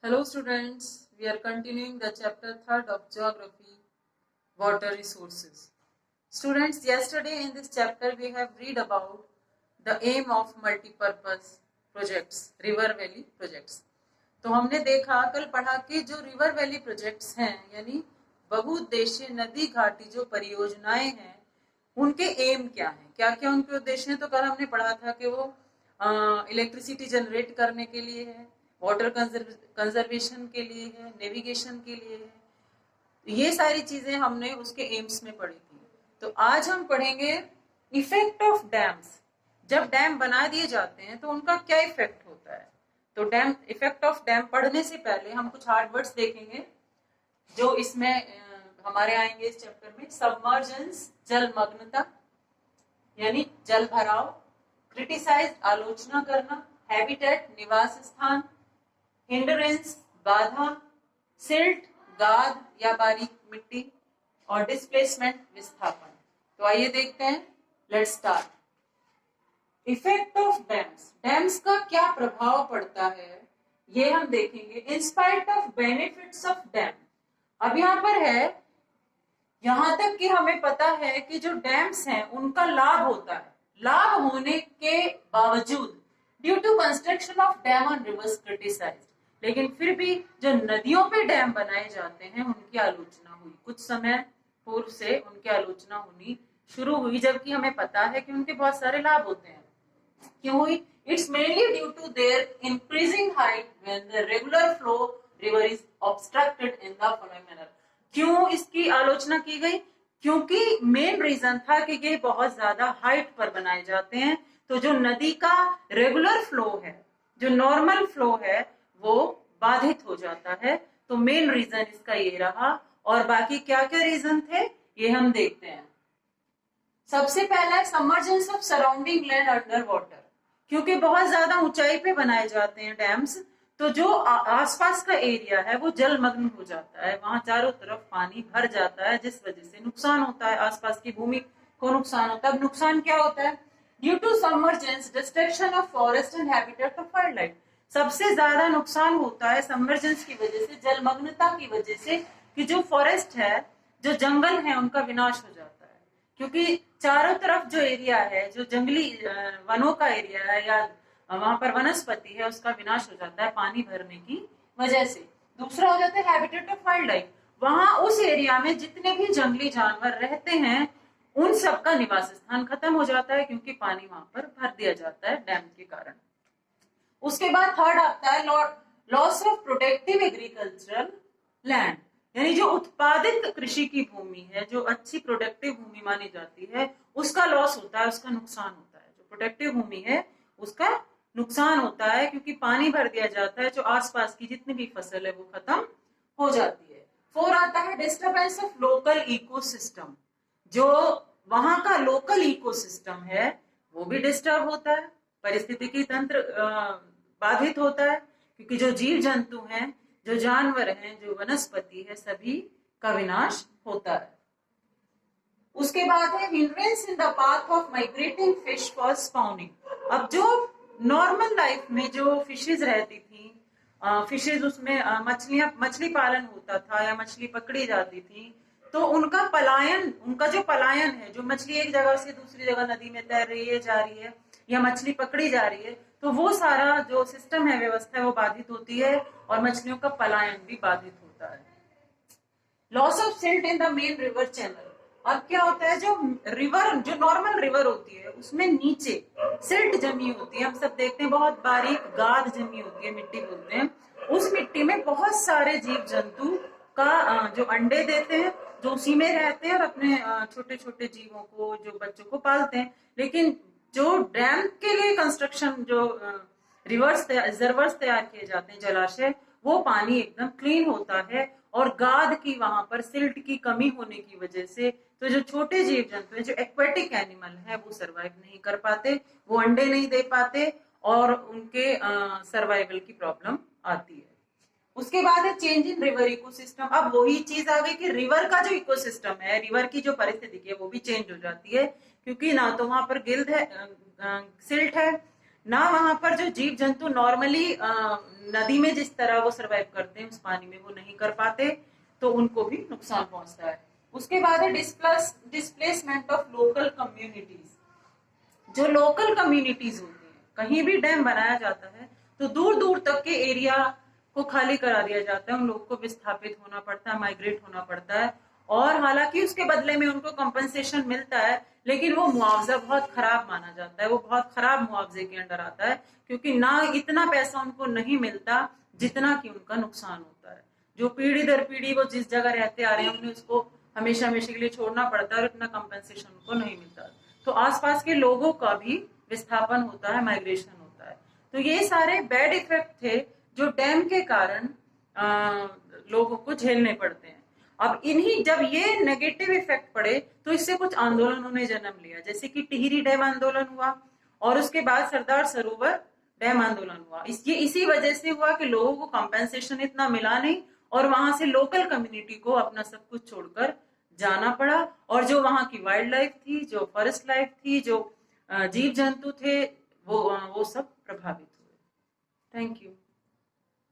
Hello students, we are continuing the chapter 3rd of Geography, Water Resources. Students, yesterday in this chapter we have read about the aim of multi-purpose projects, River Valley projects. तो हमने देखा कल पढ़ा कि जो river valley projects हैं यानी बहुउद्देशीय नदी घाटी जो परियोजनाएं हैं उनके एम क्या हैं, क्या क्या उनके उद्देश्य हैं। तो कल हमने पढ़ा था कि वो इलेक्ट्रिसिटी जनरेट करने के लिए है, वाटर कंजर्वेशन के लिए है, नेविगेशन के लिए है। ये सारी चीजें हमने उसके एम्स में पढ़ी थी। तो आज हम पढ़ेंगे इफेक्ट ऑफ डैम्स। जब डैम बना दिए जाते हैं तो उनका क्या इफेक्ट होता है। तो डैम इफेक्ट ऑफ डैम पढ़ने से पहले हम कुछ हार्ड वर्ड्स देखेंगे जो इसमें हमारे आएंगे इस चैप्टर में। सबमर्जेंस जलमग्नता यानी जल भराव, क्रिटिसाइज आलोचना करना, हैबिटेट निवास स्थान, हिंडरेंस बाधा, सिल्ट गाद या बारीक मिट्टी और डिस्प्लेसमेंट विस्थापन। तो आइए देखते हैं, let's start. Effect of dams, dams का क्या प्रभाव पड़ता है ये हम देखेंगे। In spite of benefits of dam, अब यहाँ पर है यहां तक कि हमें पता है कि जो डैम्स हैं उनका लाभ होता है, लाभ होने के बावजूद due to construction of dam on rivers criticised, लेकिन फिर भी जो नदियों पे डैम बनाए जाते हैं उनकी आलोचना हुई। कुछ समय पूर्व से उनकी आलोचना होनी शुरू हुई, जबकि हमें पता है कि उनके बहुत सारे लाभ होते हैं। क्यों हुई? It's mainly due to their increasing height when the regular flow river is obstructed in the following manner. क्यों इसकी आलोचना की गई? क्योंकि मेन रीजन था कि ये बहुत ज्यादा हाइट पर बनाए जाते हैं, तो जो नदी का रेगुलर फ्लो है, जो नॉर्मल फ्लो है, वो बाधित हो जाता है। तो मेन रीजन इसका ये रहा। और बाकी क्या क्या रीजन थे ये हम देखते हैं। सबसे पहला है submergence of surrounding land under water. क्योंकि बहुत ज्यादा ऊंचाई पे बनाए जाते हैं डैम्स, तो जो आसपास का एरिया है वो जलमग्न हो जाता है, वहां चारों तरफ पानी भर जाता है, जिस वजह से नुकसान होता है, आसपास की भूमि को नुकसान होता है। अब नुकसान क्या होता है? Due to submergence destruction of forest and habitat of wild life. सबसे ज्यादा नुकसान होता है सबमर्जेंस की वजह से, जलमग्नता की वजह से, कि जो फॉरेस्ट है, जो जंगल है, उनका विनाश हो जाता है। क्योंकि चारों तरफ जो एरिया है, जो जंगली वनों का एरिया है या वहां पर वनस्पति है, उसका विनाश हो जाता है पानी भरने की वजह से। दूसरा हो जाता है हैबिटेट ऑफ वाइल्ड लाइफ। वहां उस एरिया में जितने भी जंगली जानवर रहते हैं उन सब का निवास स्थान खत्म हो जाता है, क्योंकि पानी वहां पर भर दिया जाता है डैम के कारण। उसके बाद थर्ड आता है loss of protective agricultural land, यानी जो उत्पादित कृषि की भूमि है, जो अच्छी प्रोडक्टिव भूमि मानी जाती है, उसका लॉस होता है, उसका नुकसान होता है। जो प्रोडक्टिव भूमि है उसका नुकसान होता है, क्योंकि पानी भर दिया जाता है, जो आसपास की जितनी भी फसल है वो खत्म हो जाती है। 4 आता है डिस्टर्बेंस ऑफ लोकल इकोसिस्टम। जो वहां का लोकल इकोसिस्टम है वो भी डिस्टर्ब होता है, परिस्थितिकी तंत्र बाधित होता है, क्योंकि जो जीव जंतु हैं, जो जानवर हैं, जो वनस्पति है, सभी का विनाश होता है। उसके बाद है hindrance in the path of migrating fish for spawning. अब जो नॉर्मल लाइफ में जो फिशेज रहती थी, फिशेज उसमें मछली पालन होता था या मछली पकड़ी जाती थी, तो उनका पलायन, उनका जो पलायन है, जो मछली एक जगह से दूसरी जगह नदी में तैर रही है, जा रही है, या मछली पकड़ी जा रही है, तो वो सारा जो सिस्टम है, व्यवस्था है, वो बाधित होती है और मछलियों का पलायन भी बाधित होता है। Loss of silt in the main river channel. अब क्या होता है, जो रिवर, जो नॉर्मल रिवर होती है, उसमें नीचे सिल्ट जमी होती है। हम सब देखते हैं बहुत बारीक गाद जमी होती है, मिट्टी बोलते हैं। उस मिट्टी में बहुत सारे जीव जंतु का जो अंडे देते हैं, जो उसी में रहते हैं और अपने छोटे छोटे जीवों को, जो बच्चों को पालते हैं। लेकिन जो डैम के लिए कंस्ट्रक्शन, जो रिजर्वर्स तैयार किए जाते हैं, जलाशय, वो पानी एकदम क्लीन होता है, और गाद की, वहां पर सिल्ट की कमी होने की वजह से तो जो छोटे जीव जंतु हैं, जो एक्वेटिक एनिमल है, वो सर्वाइव नहीं कर पाते, वो अंडे नहीं दे पाते और उनके सर्वाइवल की प्रॉब्लम आती है। उसके बाद है चेंज इन रिवर इकोसिस्टम। अब वही चीज आ गई कि रिवर का जो इकोसिस्टम है, रिवर की जो परिस्थिति है, वो भी चेंज हो जाती है, क्योंकि ना तो वहां पर गिल्ड है, सिल्ट है, ना वहां पर जो जीव जंतु नॉर्मली नदी में जिस तरह वो सरवाइव करते हैं उस पानी में वो नहीं कर पाते, तो उनको भी नुकसान पहुंचता है। उसके बाद है डिस्प्लेसमेंट ऑफ लोकल कम्युनिटीज। जो लोकल कम्युनिटीज होती हैं, कहीं भी डैम बनाया जाता है तो दूर दूर तक के एरिया को खाली करा दिया जाता है, उन लोगों को विस्थापित होना पड़ता है, माइग्रेट होना पड़ता है, और हालांकि उसके बदले में उनको कंपनसेशन मिलता है, लेकिन वो मुआवजा बहुत खराब माना जाता है, वो बहुत खराब मुआवजे के अंडर आता है, क्योंकि ना इतना पैसा उनको नहीं मिलता जितना कि उनका नुकसान होता है। जो पीढ़ी दर पीढ़ी वो जिस जगह रहते आ रहे हैं उन्हें उसको हमेशा हमेशा के लिए छोड़ना पड़ता है और इतना कंपनसेशन उनको नहीं मिलता, तो आसपास के लोगों का भी विस्थापन होता है, माइग्रेशन होता है। तो ये सारे बैड इफेक्ट थे जो डैम के कारण लोगों को झेलने पड़ते हैं। अब इन्हीं जब ये नेगेटिव इफेक्ट पड़े तो इससे कुछ आंदोलनों ने जन्म लिया, जैसे कि टिहरी डैम आंदोलन हुआ और उसके बाद सरदार सरोवर डैम आंदोलन हुआ। ये इसी वजह से हुआ कि लोगों को कंपेंसेशन इतना मिला नहीं और वहां से लोकल कम्युनिटी को अपना सब कुछ छोड़कर जाना पड़ा, और जो वहां की वाइल्ड लाइफ थी, जो फॉरेस्ट लाइफ थी, जो जीव जंतु थे, वो सब प्रभावित हुए। Thank you.